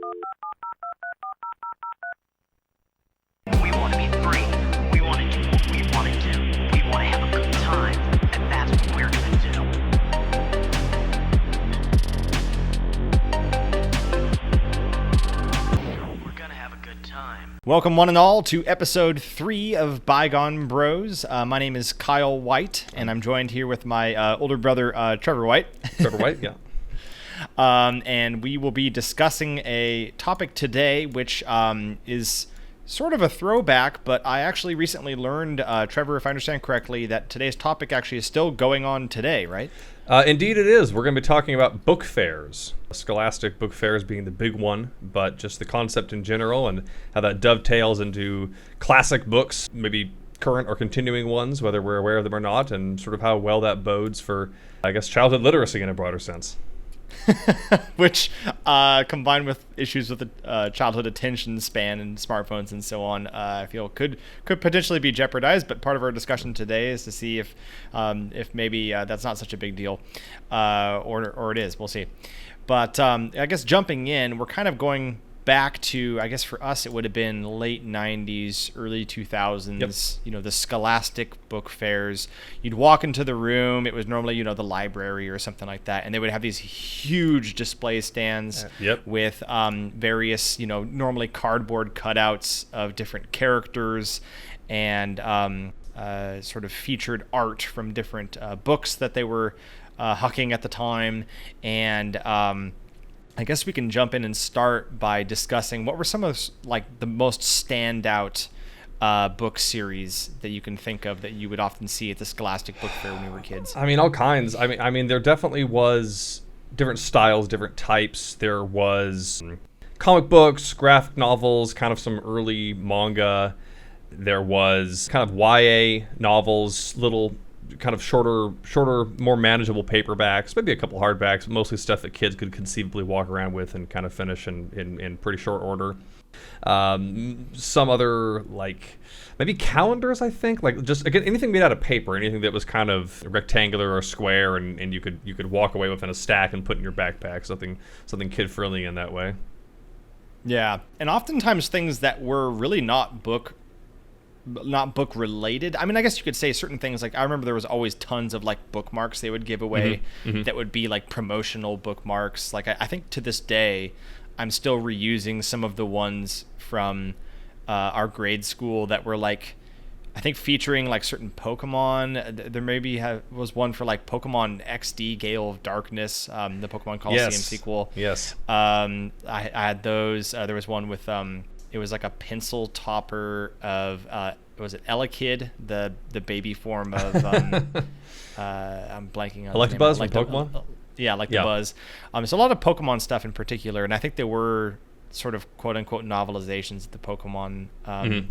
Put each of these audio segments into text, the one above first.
We want to be free. We want to do what we want to do. We want to have a good time. And that's what we're going to do. We're going to have a good time. Welcome one and all to episode 3 of Bygone Bros. My name is Kyle White, and I'm joined here with my older brother, Trevor White. Trevor White, yeah. And we will be discussing a topic today, which is sort of a throwback, but I actually recently learned, Trevor, if I understand correctly, that today's topic actually is still going on today, right? Indeed it is. We're going to be talking about book fairs. Scholastic book fairs being the big one, but just the concept in general and how that dovetails into classic books, maybe current or continuing ones, whether we're aware of them or not, and sort of how well that bodes for, I guess, childhood literacy in a broader sense. Which, combined with issues with the childhood attention span and smartphones and so on, I feel could potentially be jeopardized. But part of our discussion today is to see if maybe that's not such a big deal, or it is. We'll see. But I guess jumping in, we're kind of going back to, I guess for us it would have been late 90s, early 2000s. Yep. You know, the Scholastic book fairs. You'd walk into the room. It was normally, the library or something like that, and they would have these huge display stands with various, normally cardboard cutouts of different characters and sort of featured art from different books that they were hucking at the time. And I guess we can jump in and start by discussing what were some of the most standout book series that you can think of that you would often see at the Scholastic Book Fair when we were kids. I mean, all kinds. I mean, there definitely was different styles, different types. There was comic books, graphic novels, kind of some early manga. There was kind of YA novels, little kind of shorter, more manageable paperbacks, maybe a couple hardbacks, mostly stuff that kids could conceivably walk around with and kind of finish in pretty short order. Some other, maybe calendars, I think, just again anything made out of paper, anything that was kind of rectangular or square, and you could walk away with in a stack and put in your backpack, something kid friendly in that way. Yeah, and oftentimes things that were really not book related. I mean, I guess you could say certain things, I remember there was always tons of bookmarks they would give away that would be promotional bookmarks. I think to this day I'm still reusing some of the ones from our grade school that were I think featuring certain Pokemon. There maybe was one for Pokemon XD Gale of Darkness, the Pokemon Coliseum sequel. Yes. I had those. There was one with it was a pencil topper of was it Elekid, the baby form of I'm blanking on Electabuzz from Pokemon? The Buzz. It's a lot of Pokemon stuff in particular, and I think there were sort of quote unquote novelizations at the Pokemon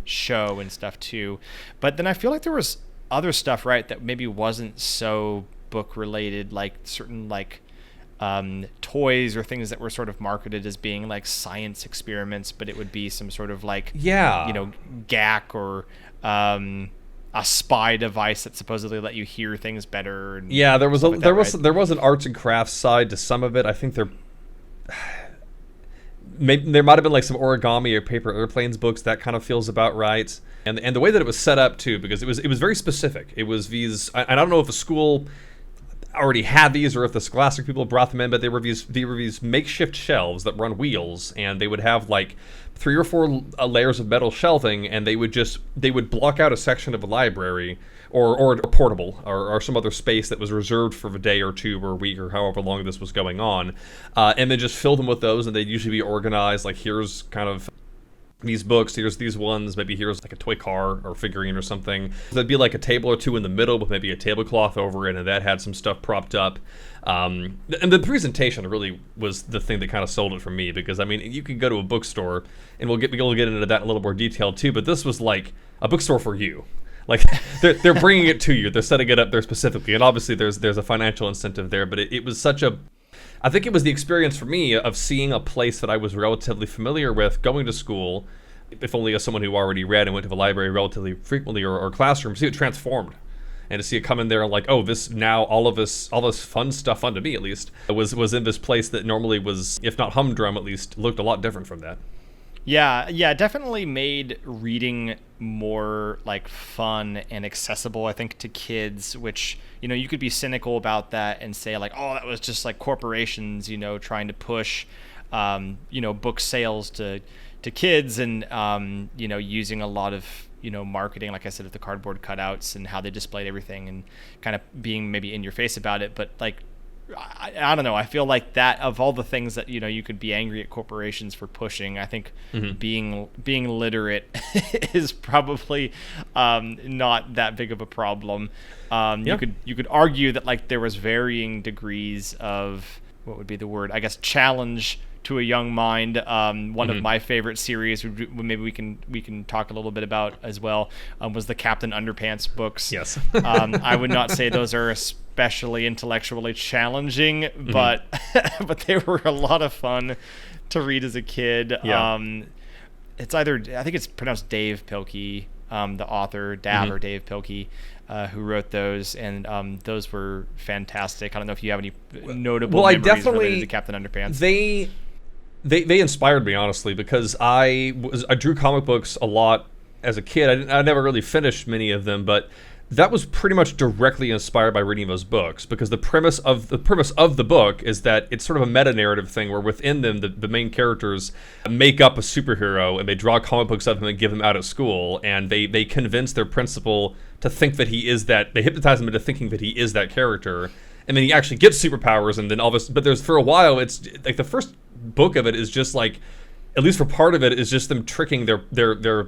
show and stuff too. But then I feel like there was other stuff, right, that maybe wasn't so book related, certain toys or things that were sort of marketed as being science experiments, but it would be some sort of GAC or a spy device that supposedly let you hear things better. And there was there was an arts and crafts side to some of it. I think there might have been some origami or paper airplanes books. That kind of feels about right. And the way that it was set up too, because it was very specific. It was these. I don't know if a school already had these or if the Scholastic people brought them in, but they were these makeshift shelves that were on wheels, and they would have 3 or 4 layers of metal shelving, and they would block out a section of a library or a portable or some other space that was reserved for a day or two or a week or however long this was going on, and then just fill them with those, and they'd usually be organized here's kind of these books, here's these ones, maybe here's a toy car or figurine or something. There'd be a table or two in the middle with maybe a tablecloth over it, and that had some stuff propped up. And the presentation really was the thing that kind of sold it for me, because I mean, you could go to a bookstore, and we'll get into that in a little more detail too, but this was a bookstore for you. They're bringing it to you, they're setting it up there specifically, and obviously there's a financial incentive there, but it was such a I think it was the experience for me of seeing a place that I was relatively familiar with, going to school, if only as someone who already read and went to the library relatively frequently or classroom, see it transformed. and to see it come in there and like, oh, this now all this fun stuff, fun to me at least, was in this place that normally was, if not humdrum, at least looked a lot different from that. Yeah, definitely made reading more like fun and accessible, I think, to kids, which, you know, you could be cynical about that and say like, oh, that was just like corporations, you know, trying to push, you know, book sales to kids and, you know, using a lot of, you know, marketing, like I said, with the cardboard cutouts and how they displayed everything and kind of being maybe in your face about it. But like, I don't know. I feel like that of all the things that, you know, you could be angry at corporations for pushing, I think being literate is probably not that big of a problem. You could argue that like there was varying degrees of, what would be the word? I guess challenge to a young mind. One of my favorite series, maybe we can talk a little bit about as well, was the Captain Underpants books. Yes. I would not say those are especially intellectually challenging, but but they were a lot of fun to read as a kid. Yeah. It's either, I think it's pronounced Dave Pilkey, the author, or Dave Pilkey, who wrote those, and those were fantastic. I don't know if you have any notable memories related to Captain Underpants. They inspired me, honestly, because I drew comic books a lot as a kid. I never really finished many of them, but that was pretty much directly inspired by reading those books, because the premise of the book is that it's sort of a meta-narrative thing where within them the main characters make up a superhero and they draw comic books of him and give them out at school, and they convince their principal to think that he is that, they hypnotize him into thinking that he is that character, and then he actually gets superpowers, and then all this, but there's, for a while, it's like the first book of it is just like, at least for part of it, is just them tricking their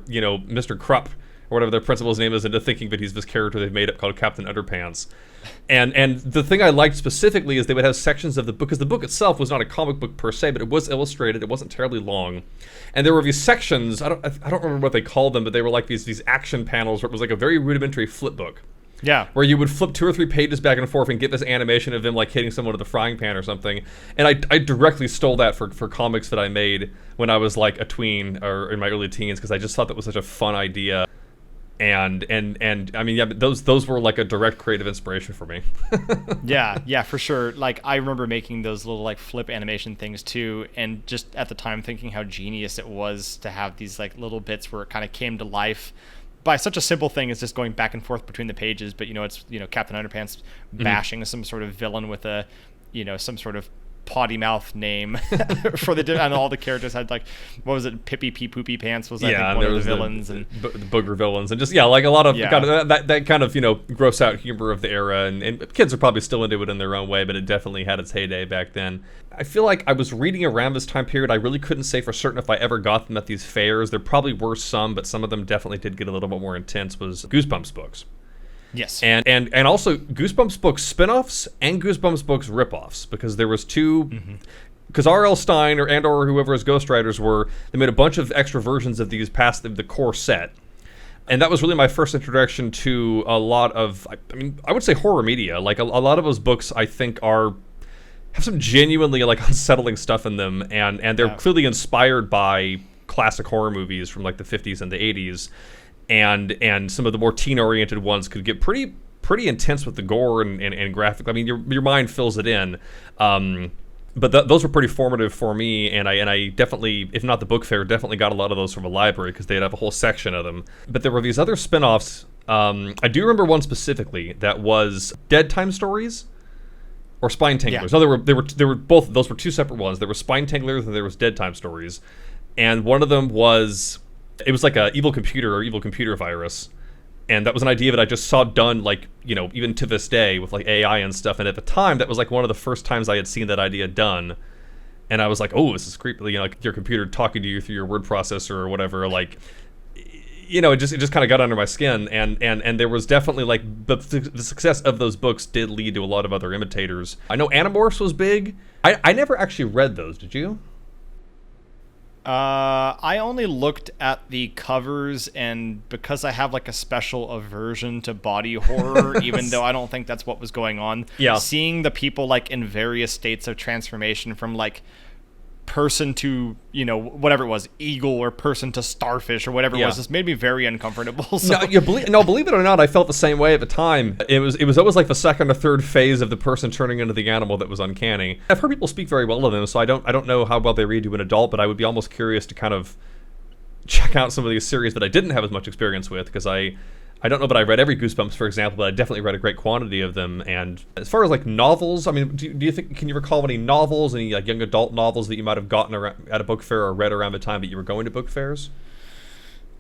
you know, Mr. Krupp or whatever their principal's name is into thinking that he's this character they've made up called Captain Underpants. And the thing I liked specifically is they would have sections of the book, because the book itself was not a comic book per se, but it was illustrated. It wasn't terribly long, and there were these sections. I don't remember what they called them, but they were like these action panels where it was like a very rudimentary flip book. Yeah. Where you would flip 2 or 3 pages back and forth and get this animation of him like hitting someone with a frying pan or something. And I directly stole that for comics that I made when I was like a tween or in my early teens, because I just thought that was such a fun idea. And I mean, yeah, but those were like a direct creative inspiration for me. Yeah, for sure. Like, I remember making those little like flip animation things too, and just at the time thinking how genius it was to have these like little bits where it kind of came to life by such a simple thing as just going back and forth between the pages. But, you know, it's, you know, Captain Underpants bashing some sort of villain with a, you know, some sort of potty mouth name for the, and all the characters had like, what was it, Pippy Pee Poopy Pants was, I think, one of the villains, and the booger villains, and just like a lot of kind of that kind of, you know, gross out humor of the era, and kids are probably still into it in their own way, but it definitely had its heyday back then. I feel like I was reading around this time period. I really couldn't say for certain if I ever got them at these fairs. There probably were some, but some of them definitely did get a little bit more intense. Was Goosebumps books. Yes. And also Goosebumps books spin-offs and Goosebumps books rip-offs, because there was two, because R.L. Stine or whoever his ghostwriters were, they made a bunch of extra versions of these past the core set. And that was really my first introduction to a lot of, I mean, I would say horror media. Like a lot of those books, I think, have some genuinely like unsettling stuff in them, and they're clearly inspired by classic horror movies from like the 50s and the 80s. And some of the more teen-oriented ones could get pretty intense with the gore and graphic. I mean, your mind fills it in. But those were pretty formative for me, and I definitely, if not the book fair, definitely got a lot of those from a library, because they'd have a whole section of them. But there were these other spin-offs. I do remember one specifically that was Dead Time Stories or Spine Tanglers. No, there were both. Those were two separate ones. There were Spine Tanglers and there was Dead Time Stories, and one of them was. It was like a evil computer virus, and that was an idea that I just saw done, like, you know, even to this day with like AI and stuff. And at the time, that was like one of the first times I had seen that idea done, and I was like, oh, this is creepy. You know, like your computer talking to you through your word processor or whatever. Like, you know, it just kind of got under my skin, and there was definitely like the success of those books did lead to a lot of other imitators. I know Animorphs was big. I never actually read those. Did you? I only looked at the covers, and because I have like a special aversion to body horror, even though I don't think that's what was going on, seeing the people like in various states of transformation from like person to, whatever it was, eagle, or person to starfish, or whatever it was. This made me very uncomfortable. So. Believe it or not, I felt the same way at the time. It was always like the second or third phase of the person turning into the animal that was uncanny. I've heard people speak very well of them, so I don't know how well they read to an adult, but I would be almost curious to kind of check out some of these series that I didn't have as much experience with, because I don't know that I read every Goosebumps, for example, but I definitely read a great quantity of them. And as far as like novels, I mean, do you think, can you recall any novels, any like young adult novels that you might have gotten at a book fair or read around the time that you were going to book fairs?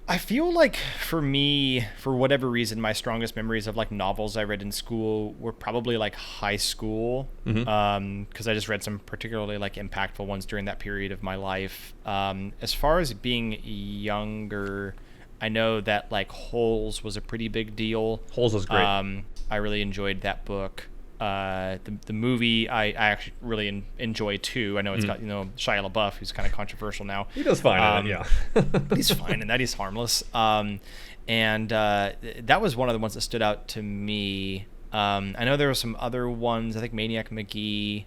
I feel like for me, for whatever reason, my strongest memories of like novels I read in school were probably like high school, because I just read some particularly like impactful ones during that period of my life. As far as being younger, I know that like Holes was a pretty big deal. Holes was great. I really enjoyed that book. The movie I actually really enjoy too. I know it's got Shia LaBeouf, who's kind of controversial now. He does fine in it, yeah. But he's fine in that. He's harmless. And that was one of the ones that stood out to me. I know there were some other ones. I think Maniac McGee.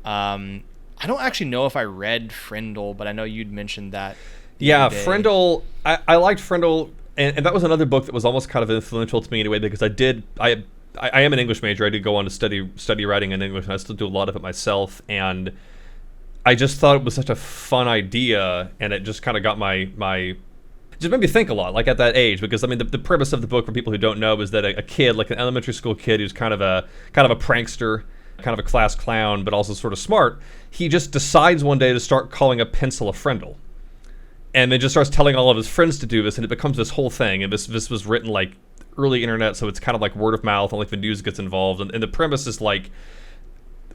I don't actually know if I read Frindle, but I know you'd mentioned that. Yeah, Frindle. I liked Frindle, and that was another book that was almost kind of influential to me in a way, because I am an English major. I did go on to study writing in English, and I still do a lot of it myself. And I just thought it was such a fun idea, and it just kind of got my just made me think a lot, like at that age. Because I mean, the premise of the book, for people who don't know, is that a kid, like an elementary school kid, who's kind of a prankster, kind of a class clown, but also sort of smart, he just decides one day to start calling a pencil a Frindle. And then just starts telling all of his friends to do this, and it becomes this whole thing. And this was written like early internet, so it's kind of like word of mouth, and like the news gets involved. And the premise is like,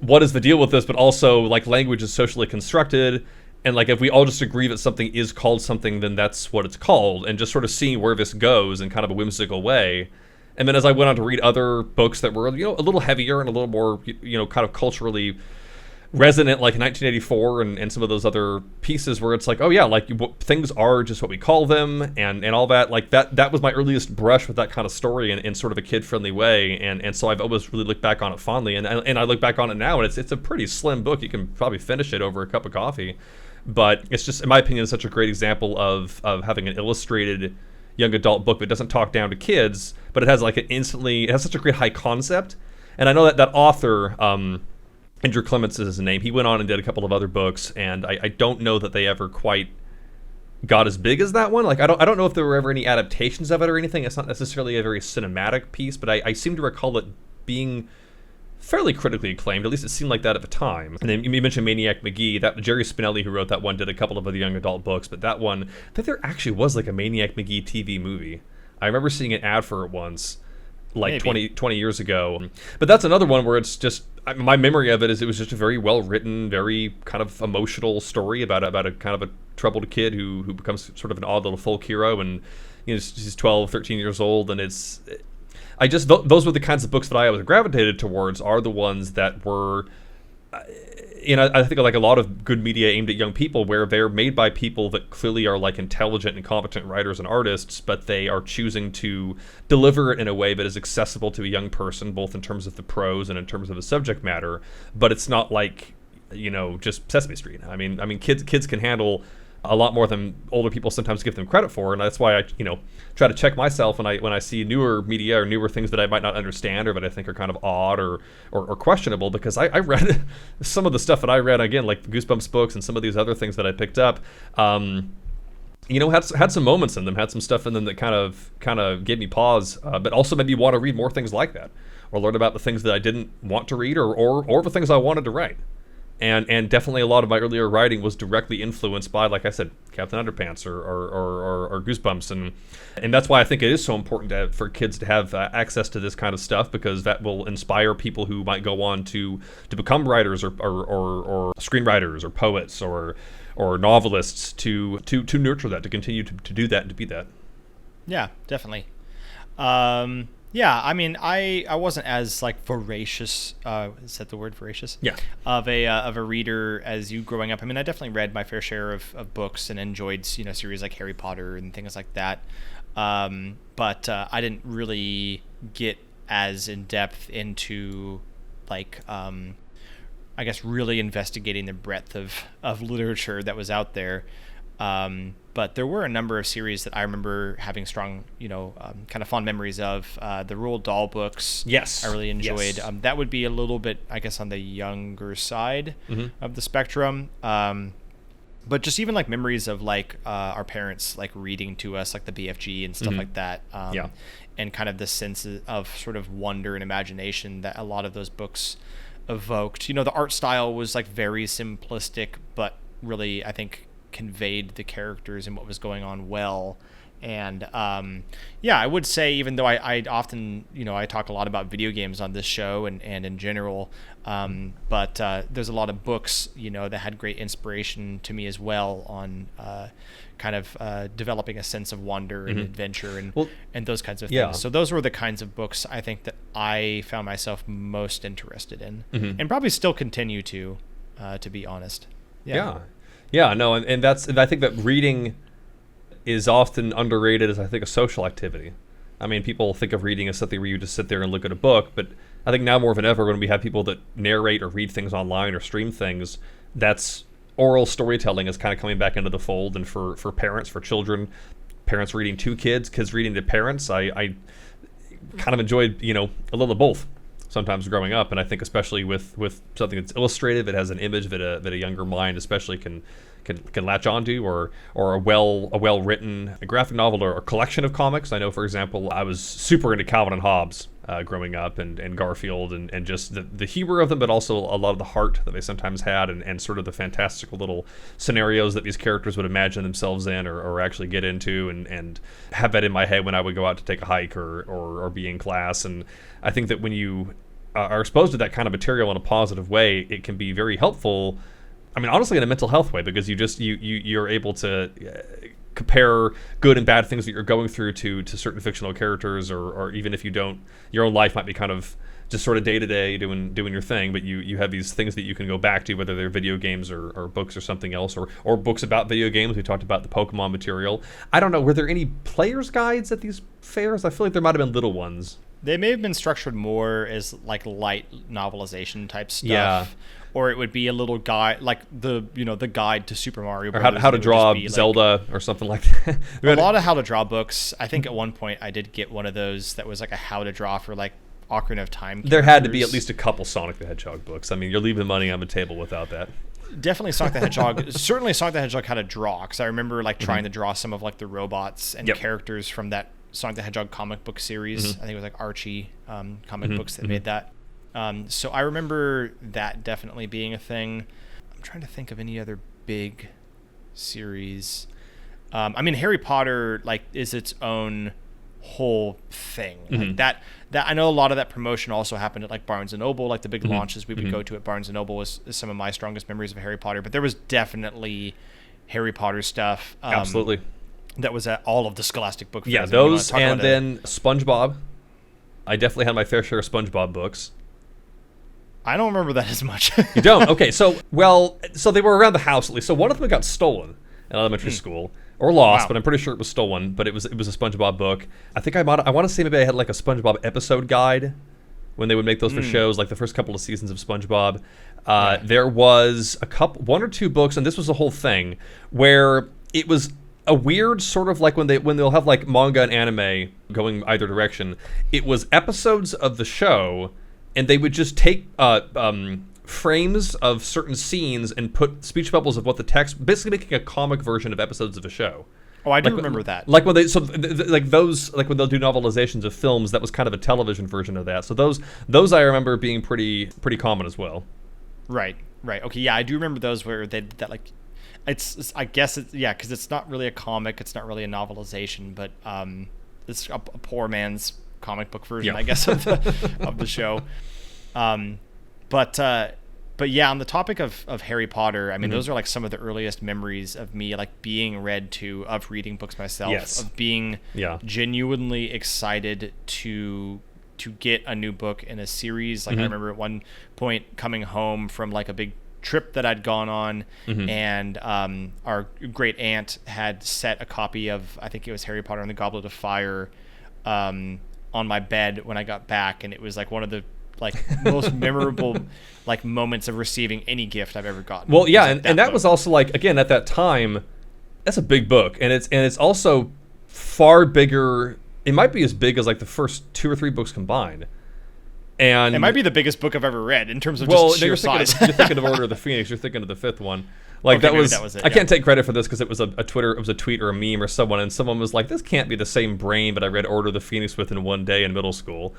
what is the deal with this? But also like language is socially constructed, and like if we all just agree that something is called something, then that's what it's called. And just sort of seeing where this goes in kind of a whimsical way. And then as I went on to read other books that were a little heavier and a little more kind of culturally resonant, like 1984 and some of those other pieces where it's like, oh yeah, like things are just what we call them, and all that. Like that was my earliest brush with that kind of story in sort of a kid-friendly way, and so I've always really looked back on it fondly, and I look back on it now, and it's a pretty slim book. You can probably finish it over a cup of coffee, but it's just, in my opinion, such a great example of having an illustrated young adult book that doesn't talk down to kids, but it has it has such a great high concept. And I know that author, Andrew Clements is his name. He went on and did a couple of other books, and I don't know that they ever quite got as big as that one. Like I don't know if there were ever any adaptations of it or anything. It's not necessarily a very cinematic piece, but I seem to recall it being fairly critically acclaimed. At least it seemed like that at the time. And then you mentioned Maniac McGee. That Jerry Spinelli, who wrote that one, did a couple of other young adult books, but that one, I think there actually was like a Maniac McGee TV movie. I remember seeing an ad for it once, like 20 years ago. But that's another one where it's just, my memory of it is it was just a very well written, very kind of emotional story about a kind of a troubled kid who becomes sort of an odd little folk hero, and he's 12, 13 years old, and those were the kinds of books that I always gravitated towards, are the ones that were, I think like a lot of good media aimed at young people, where they're made by people that clearly are like intelligent and competent writers and artists, but they are choosing to deliver it in a way that is accessible to a young person, both in terms of the prose and in terms of the subject matter. But it's not like, just Sesame Street. I mean, kids can handle a lot more than older people sometimes give them credit for, and that's why I try to check myself when I see newer media or newer things that I might not understand or that I think are kind of odd or questionable, because I read some of the stuff that I read, again, like the Goosebumps books and some of these other things that I picked up, had some moments in them, had some stuff in them that kind of gave me pause, but also made me want to read more things like that, or learn about the things that I didn't want to read, or the things I wanted to write. And definitely a lot of my earlier writing was directly influenced by, like I said, Captain Underpants or Goosebumps, and that's why I think it is so important for kids to have access to this kind of stuff, because that will inspire people who might go on to become writers or screenwriters or poets or novelists to nurture that, to continue to do that and to be that. Yeah, definitely. Yeah, I mean, I wasn't as like voracious. Is that the word, voracious? Yeah. Of a reader as you growing up. I mean, I definitely read my fair share of books and enjoyed series like Harry Potter and things like that. But I didn't really get as in depth into like I I guess, really investigating the breadth of literature that was out there. But there were a number of series that I remember having strong, kind of fond memories of. The Roald Dahl books, Yes. I really enjoyed. Yes. That would be a little bit, I guess, on the younger side of the spectrum. But just even like memories of like our parents like reading to us like the BFG and stuff like that. And kind of the sense of sort of wonder and imagination that a lot of those books evoked. The art style was like very simplistic, but really, I think, conveyed the characters and what was going on well. And I would say, even though I often, I talk a lot about video games on this show and in general, but there's a lot of books, that had great inspiration to me as well on kind of developing a sense of wonder and adventure and those kinds of things. So those were the kinds of books I think that I found myself most interested in, and probably still continue to be honest. Yeah, no, and I think that reading is often underrated as, I think, a social activity. I mean, people think of reading as something where you just sit there and look at a book, but I think now more than ever when we have people that narrate or read things online or stream things, that's oral storytelling is kind of coming back into the fold. And for parents, for children, parents reading to kids reading to parents, I kind of enjoyed, a little of both sometimes growing up. And I think especially with something that's illustrative, it has an image that a younger mind especially can latch onto, or a well written graphic novel or a collection of comics. I know, for example, I was super into Calvin and Hobbes growing up, and Garfield, and just the humor of them, but also a lot of the heart that they sometimes had, and sort of the fantastical little scenarios that these characters would imagine themselves in or actually get into, and have that in my head when I would go out to take a hike or be in class. And I think that when you are exposed to that kind of material in a positive way, it can be very helpful. I mean, honestly, in a mental health way, because you're able to compare good and bad things that you're going through to certain fictional characters, or even if you don't, your own life might be kind of just sort of day to day doing your thing, but you have these things that you can go back to, whether they're video games or books or something else, or books about video games. We talked about the Pokemon material. I don't know, were there any player's guides at these fairs? I feel like there might have been little ones. They may have been structured more as like light novelization type stuff. Yeah. Or it would be a little guide, like the guide to Super Mario Or Brothers. how to draw Zelda or something like that. A lot of how to draw books. I think at one point I did get one of those that was like a how to draw for like Ocarina of Time characters. There had to be at least a couple Sonic the Hedgehog books. I mean, you're leaving money on the table without that. Definitely Sonic the Hedgehog. Certainly Sonic the Hedgehog how to draw, because I remember like trying to draw some of like the robots and characters from that Sonic the Hedgehog comic book series. I think it was like Archie comic books that made that. So I remember that definitely being a thing. I'm trying to think of any other big series. I mean, Harry Potter like is its own whole thing. Like that I know a lot of that promotion also happened at like Barnes and Noble, like the big launches we would go to at Barnes and Noble is some of my strongest memories of Harry Potter. But there was definitely Harry Potter stuff. Absolutely. That was at all of the Scholastic book fairs. Yeah, those, and then SpongeBob. I definitely had my fair share of SpongeBob books. I don't remember that as much. You don't? Okay, so they were around the house at least. So one of them got stolen in elementary school, or lost, but I'm pretty sure it was stolen. But it was a SpongeBob book. I think I want to say maybe I had like a SpongeBob episode guide when they would make those for shows, like the first couple of seasons of SpongeBob. There was one or two books, and this was the whole thing, where it was a weird sort of like when they'll have like manga and anime going either direction. It was episodes of the show, and they would just take frames of certain scenes and put speech bubbles of what the text, basically making a comic version of episodes of a show. Oh, I do remember that. Like when like when they'll do novelizations of films, that was kind of a television version of that. So those I remember being pretty common as well. Right. Okay, yeah, I do remember those where that like. It's I guess it's because it's not really a comic, it's not really a novelization, but it's a poor man's comic book version, I guess, of the show. But yeah, on the topic of Harry Potter, I mean, those are like some of the earliest memories of me like being read to, of reading books myself, of being genuinely excited to get a new book in a series. Like I remember at one point coming home from like a big trip that I'd gone on, and our great aunt had set a copy of, I think it was Harry Potter and the Goblet of Fire, on my bed when I got back, and it was like one of the most memorable like moments of receiving any gift I've ever gotten. Well, yeah, was and that book. was also like, again, at that time, that's a big book, and it's also far bigger. It might be as big as like the first 2 or 3 books combined. And it might be the biggest book I've ever read in terms of well, just sheer size. you're thinking of Order of the Phoenix. You're thinking of the 5th one. Like Okay, that maybe was. that was it, I yeah. can't take credit for this because it was a tweet or a meme or someone, and someone was like, "This can't be the same brain that I read Order of the Phoenix with in one day in middle school."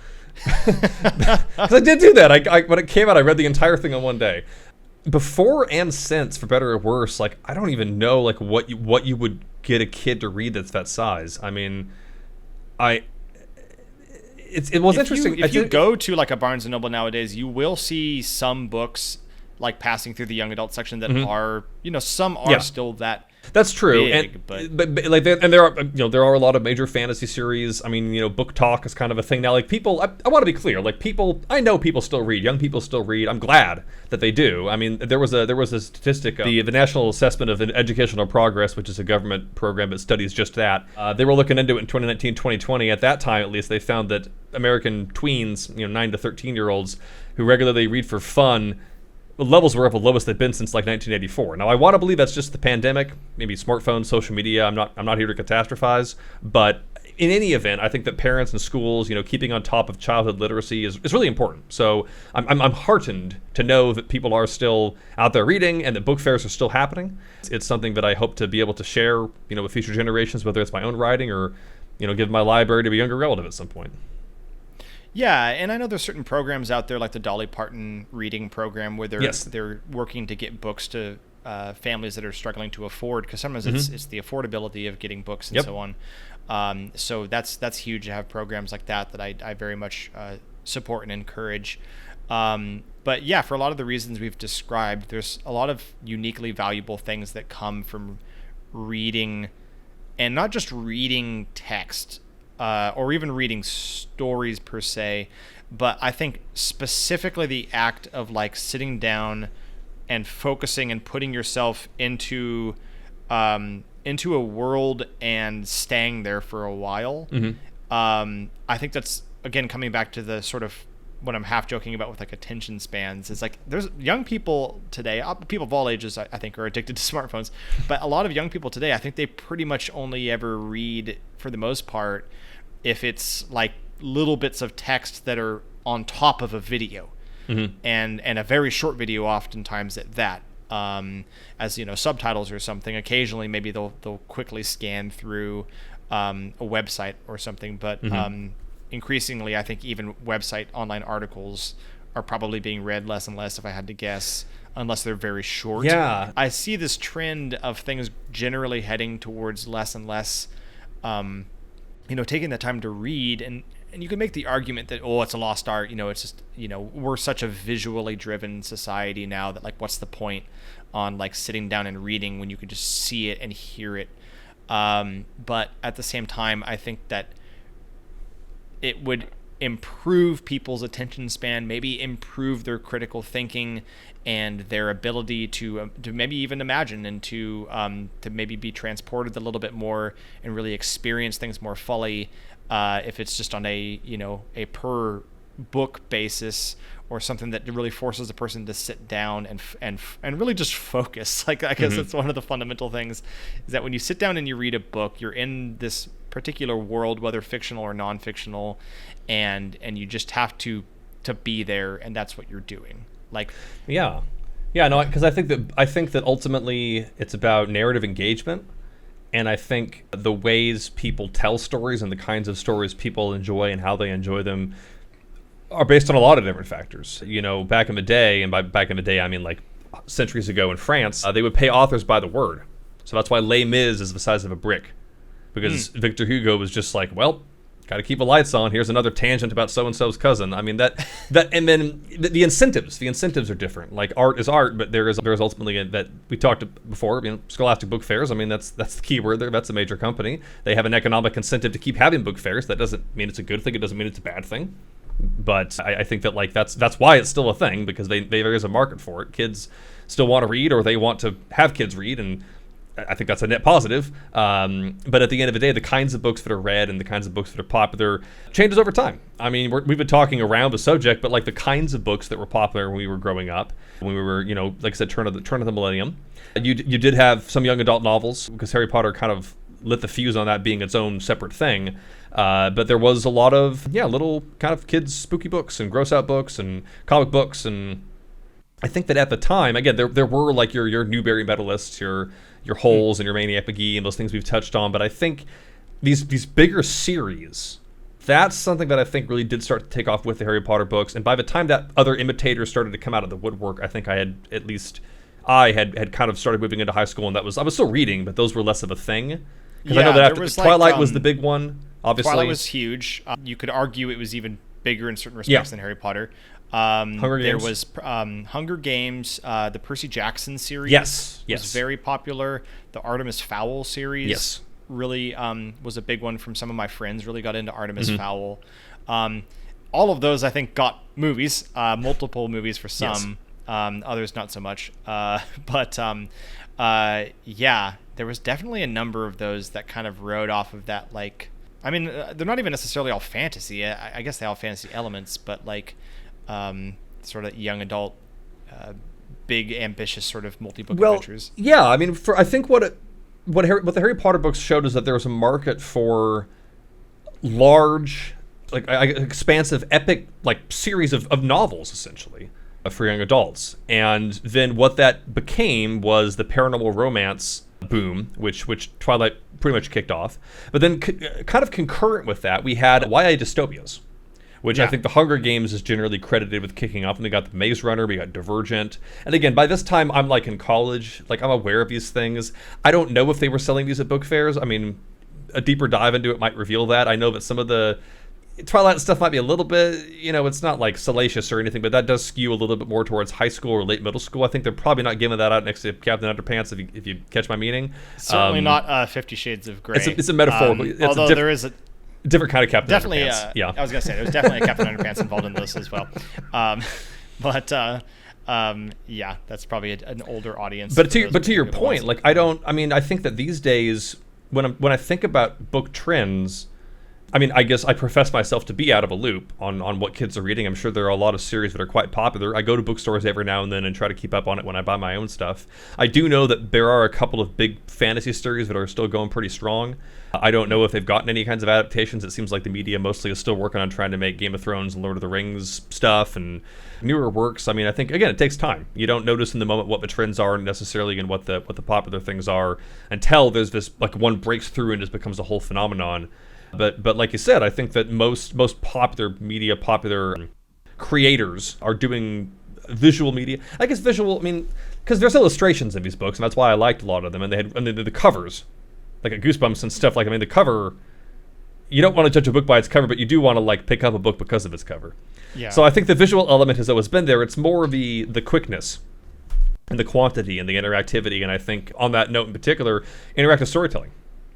Because I did do that. I when it came out, I read the entire thing in one day. Before and since, for better or worse, like I don't even know like what you would get a kid to read that's that size. I mean, it was interesting. If you go to like a Barnes and Noble nowadays, you will see some books like passing through the young adult section that are, some are still that. That's true, big, but like, and there are a lot of major fantasy series. I mean, book talk is kind of a thing now. Like people, I want to be clear. Like people, I know people still read. Young people still read. I'm glad that they do. I mean, there was a statistic, the National Assessment of Educational Progress, which is a government program that studies just that. They were looking into it in 2019, 2020. At that time, at least, they found that American tweens, 9 to 13-year-olds who regularly read for fun, levels were at the lowest they've been since like 1984. Now I want to believe that's just the pandemic, maybe smartphones, social media. I'm not here to catastrophize, but in any event, I think that parents and schools, keeping on top of childhood literacy is really important. So I'm heartened to know that people are still out there reading and that book fairs are still happening. It's something that I hope to be able to share, with future generations, whether it's my own writing or, give my library to a younger relative at some point. Yeah, and I know there's certain programs out there like the Dolly Parton reading program where they're working to get books to families that are struggling to afford, because sometimes it's the affordability of getting books and so on. So that's huge to have programs like that I very much support and encourage. But yeah, for a lot of the reasons we've described, there's a lot of uniquely valuable things that come from reading, and not just reading text, or even reading stories per se, but I think specifically the act of like sitting down and focusing and putting yourself into a world and staying there for a while. I think that's, again, coming back to the sort of what I'm half joking about with like attention spans, is like there's young people today, people of all ages, I think, are addicted to smartphones, but a lot of young people today, I think they pretty much only ever read, for the most part, if it's like little bits of text that are on top of a video, and a very short video oftentimes at that, as subtitles or something. Occasionally maybe they'll quickly scan through a website or something, but increasingly I think even website online articles are probably being read less and less, if I had to guess, unless they're very short. Yeah, I see this trend of things generally heading towards less and less taking the time to read, and you can make the argument that, it's a lost art, it's just, we're such a visually driven society now that like what's the point on like sitting down and reading when you can just see it and hear it. But at the same time, I think that it would improve people's attention span, maybe improve their critical thinking and their ability to maybe even imagine and to maybe be transported a little bit more and really experience things more fully, if it's just on a per book basis, or something that really forces a person to sit down and really just focus. Like, I guess that's one of the fundamental things, is that when you sit down and you read a book, you're in this particular world, whether fictional or non-fictional, and you just have to be there, and that's what you're doing. Like, no, because I think that ultimately it's about narrative engagement, and I think the ways people tell stories and the kinds of stories people enjoy and how they enjoy them are based on a lot of different factors. Back in the day, and by back in the day I mean like centuries ago in France, they would pay authors by the word. So that's why Les Mis is the size of a brick, because Victor Hugo was just like, well, got to keep the lights on. Here's another tangent about so-and-so's cousin. I mean, that and then the incentives are different. Like, art is art, but there is ultimately that we talked before, Scholastic book fairs. I mean, that's the key word there. That's a major company. They have an economic incentive to keep having book fairs. That doesn't mean it's a good thing. It doesn't mean it's a bad thing. But I think that like that's why it's still a thing, because there is a market for it. Kids still want to read, or they want to have kids read, and I think that's a net positive. But at the end of the day, the kinds of books that are read and the kinds of books that are popular changes over time. I mean, we've been talking around the subject, but like the kinds of books that were popular when we were growing up, when we were, like I said, turn of the millennium. You did have some young adult novels, because Harry Potter kind of lit the fuse on that being its own separate thing. But there was a lot of, little kind of kids' spooky books and gross out books and comic books. And I think that at the time, again, there were like your Newbery medalists, your Holes and your Maniac McGee and those things we've touched on. But I think these bigger series, that's something that I think really did start to take off with the Harry Potter books. And by the time that other imitators started to come out of the woodwork, I think I had kind of started moving into high school, and I was still reading, but those were less of a thing. Because I know that after Twilight was the big one, obviously. Twilight was huge. You could argue it was even bigger in certain respects than Harry Potter. Hunger Games. There was Hunger Games, the Percy Jackson series. Yes. Was very popular. The Artemis Fowl series really was a big one from some of my friends. Really got into Artemis Fowl. All of those, I think, got movies, multiple movies for some. Others not so much. There was definitely a number of those that kind of rode off of that, like, I mean, they're not even necessarily all fantasy. I guess they all have fantasy elements, but like sort of young adult, big ambitious sort of multi-book adventures. Yeah, I mean, I think what the Harry Potter books showed is that there was a market for large, like expansive, epic, like series of novels, essentially, for young adults. And then what that became was the paranormal romance boom, which Twilight pretty much kicked off. But then kind of concurrent with that, we had YA dystopias, which I think the Hunger Games is generally credited with kicking off. And we got the Maze Runner, we got Divergent. And again, by this time, I'm like in college, like I'm aware of these things. I don't know if they were selling these at book fairs. I mean, a deeper dive into it might reveal that. I know that some of the Twilight stuff might be a little bit, it's not like salacious or anything, but that does skew a little bit more towards high school or late middle school. I think they're probably not giving that out next to Captain Underpants, if you catch my meaning. Certainly not 50 Shades of Grey. It's a metaphorical. Although there is a different kind of Captain definitely, Underpants. I was going to say, there's definitely a Captain Underpants involved in this as well. That's probably an older audience. But to your point, like I think that these days, when I think about book trends, I mean, I guess I profess myself to be out of a loop on what kids are reading. I'm sure there are a lot of series that are quite popular. I go to bookstores every now and then and try to keep up on it when I buy my own stuff. I do know that there are a couple of big fantasy series that are still going pretty strong. I don't know if they've gotten any kinds of adaptations. It seems like the media mostly is still working on trying to make Game of Thrones and Lord of the Rings stuff and newer works. I mean, I think, again, it takes time. You don't notice in the moment what the trends are necessarily and what the popular things are until there's this, like, one breaks through and just becomes a whole phenomenon. But like you said, I think that most popular media, popular creators are doing visual media. I guess visual, I mean, because there's illustrations in these books, and that's why I liked a lot of them. And they had the covers, like at Goosebumps and stuff. Like, I mean, the cover, you don't want to judge a book by its cover, but you do want to like pick up a book because of its cover. Yeah. So I think the visual element has always been there. It's more the quickness and the quantity and the interactivity. And I think on that note in particular, interactive storytelling.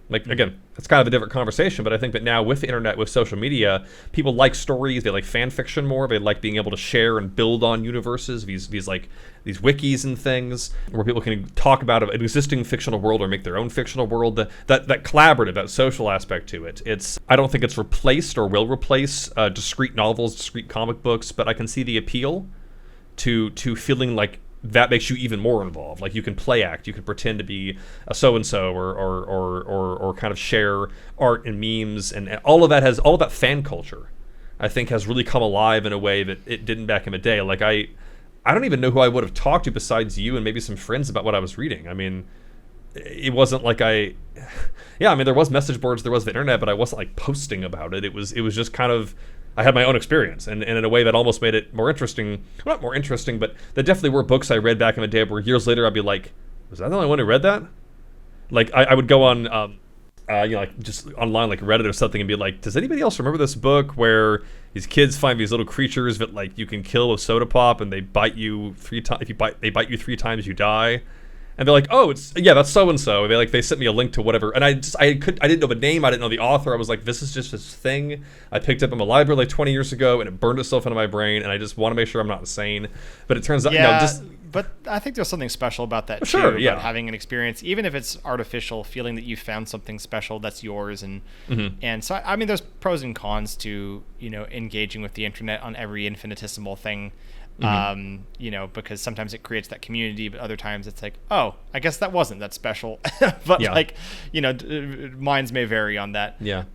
Like, again, it's kind of a different conversation, but I think that now with the internet, with social media, people like stories, they like fan fiction more, they like being able to share and build on universes, these wikis and things, where people can talk about an existing fictional world or make their own fictional world, that collaborative, that social aspect to it. I don't think it's replaced or will replace discrete novels, discrete comic books, but I can see the appeal to feeling like that makes you even more involved. Like, you can play act, you can pretend to be a so-and-so or kind of share art and memes, and all of that fan culture, I think, has really come alive in a way that it didn't back in the day. Like, I don't even know who I would have talked to besides you and maybe some friends about what I was reading. I mean, it wasn't like there was message boards, there was the internet, but I wasn't like posting about it. It was just kind of, I had my own experience, and in a way that almost made it more interesting. Well, not more interesting, but there definitely were books I read back in the day where years later I'd be like, was I the only one who read that? Like, I would go on, like just online, like Reddit or something, and be like, does anybody else remember this book where these kids find these little creatures that like you can kill with soda pop, and they bite you 3 times? If they bite you 3 times, you die. And they're like, oh, that's so and so. They sent me a link to whatever, and I didn't know the name, I didn't know the author. I was like, this is just this thing I picked up in the library like 20 years ago, and it burned itself into my brain, and I just want to make sure I'm not insane. But it turns out, but I think there's something special about that too. Sure, yeah. About having an experience, even if it's artificial, feeling that you found something special that's yours, and so I mean, there's pros and cons to engaging with the internet on every infinitesimal thing. Because sometimes it creates that community, but other times it's like, oh, I guess that wasn't that special. But minds may vary on that. Yeah.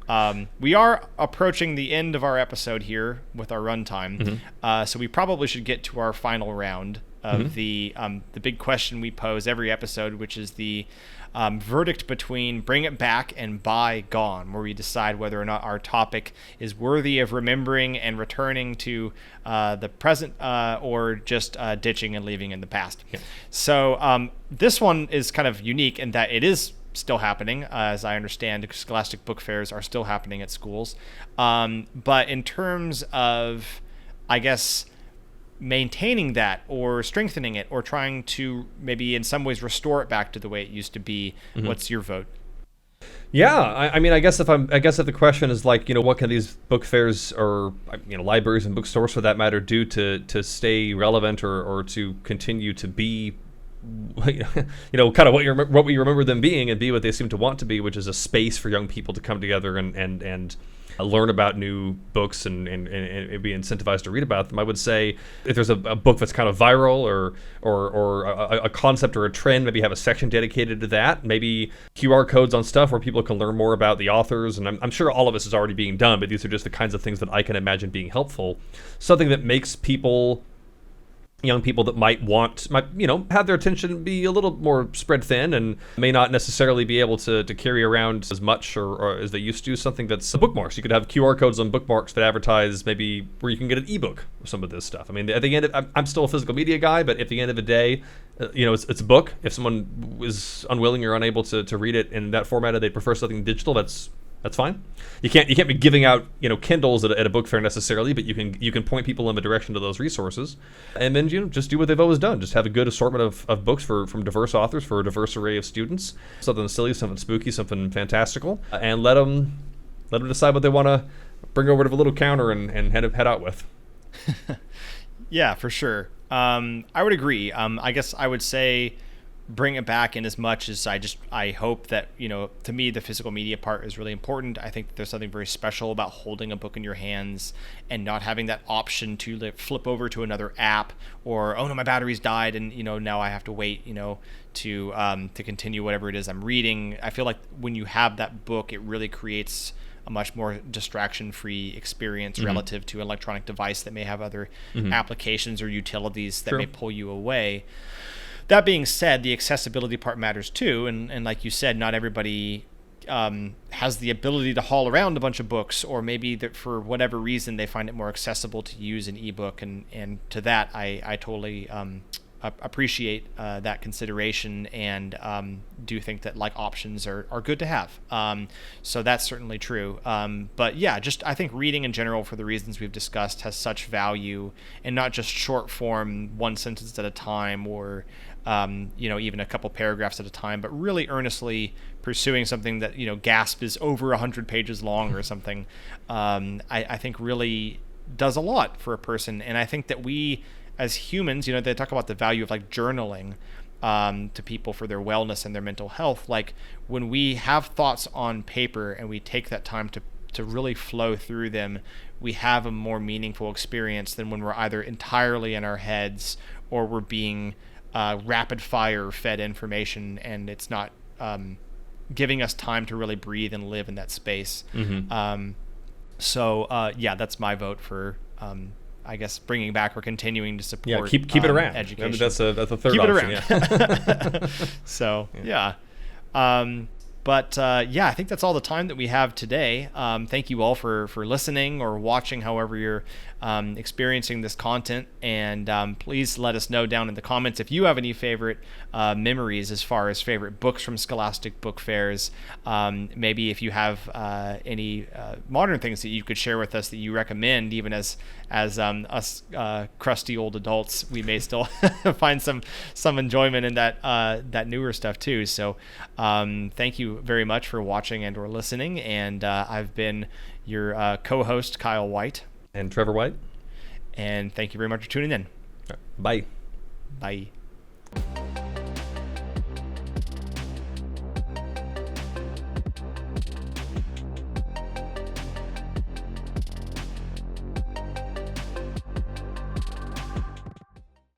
We are approaching the end of our episode here with our runtime, so we probably should get to our final round of the big question we pose every episode, which is the verdict between Bring It Back and Bygone, where we decide whether or not our topic is worthy of remembering and returning to the present, or just ditching and leaving in the past. Yeah. So this one is kind of unique in that it is still happening. As I understand, Scholastic book fairs are still happening at schools. But in terms of, I guess, maintaining that or strengthening it or trying to maybe in some ways restore it back to the way it used to be, what's your vote? Yeah, I mean, I guess if the question is like, what can these book fairs or libraries and bookstores for that matter do to stay relevant or to continue to be kind of what we remember them being and be what they seem to want to be, which is a space for young people to come together and learn about new books and be incentivized to read about them. I would say if there's a book that's kind of viral or a concept or a trend, maybe have a section dedicated to that. Maybe QR codes on stuff where people can learn more about the authors. And I'm sure all of this is already being done, but these are just the kinds of things that I can imagine being helpful. Something that makes young people that might have their attention be a little more spread thin and may not necessarily be able to carry around as much or as they used to. Something that's bookmarks. You could have QR codes on bookmarks that advertise maybe where you can get an ebook of some of this stuff. I mean, at the end I'm still a physical media guy, but at the end of the day, it's a book. If someone is unwilling or unable to read it in that format and they prefer something digital, that's fine. You can't be giving out Kindles at a book fair necessarily, but you can point people in the direction to those resources, and then just do what they've always done. Just have a good assortment of books from diverse authors for a diverse array of students. Something silly, something spooky, something fantastical, and let them decide what they want to bring over to the little counter and head out with. Yeah, for sure. I would agree. I guess I would say bring it back in as much as I hope that, to me, the physical media part is really important. I think that there's something very special about holding a book in your hands and not having that option to flip over to another app or, oh no, my battery's died and, now I have to wait, to continue whatever it is I'm reading. I feel like when you have that book, it really creates a much more distraction-free experience relative to an electronic device that may have other applications or utilities that may pull you away. That being said, the accessibility part matters too, and like you said, not everybody has the ability to haul around a bunch of books, or maybe that for whatever reason they find it more accessible to use an ebook, and to that I totally appreciate that consideration, and do think that options are good to have. So that's certainly true. But yeah, just I think reading in general, for the reasons we've discussed, has such value, and not just short form, one sentence at a time, or even a couple paragraphs at a time, but really earnestly pursuing something that, gasp is over 100 pages long or something, I think really does a lot for a person. And I think that we as humans, they talk about the value of journaling to people for their wellness and their mental health. When we have thoughts on paper and we take that time to really flow through them, we have a more meaningful experience than when we're either entirely in our heads or we're being rapid fire fed information, and it's not giving us time to really breathe and live in that space. So that's my vote for I guess bringing back or continuing to support. Yeah, keep it around. Education. That's a third keep option. It around. Yeah. So But yeah, I think that's all the time that we have today. Thank you all for listening or watching, however you're experiencing this content. And please let us know down in the comments if you have any favorite memories as far as favorite books from Scholastic book fairs. Maybe if you have any modern things that you could share with us that you recommend, even as us crusty old adults, we may still find some enjoyment in that newer stuff too. So thank you very much for watching and or listening. And I've been your co-host, Kyle White. And Trevor White. And thank you very much for tuning in. Bye. Bye.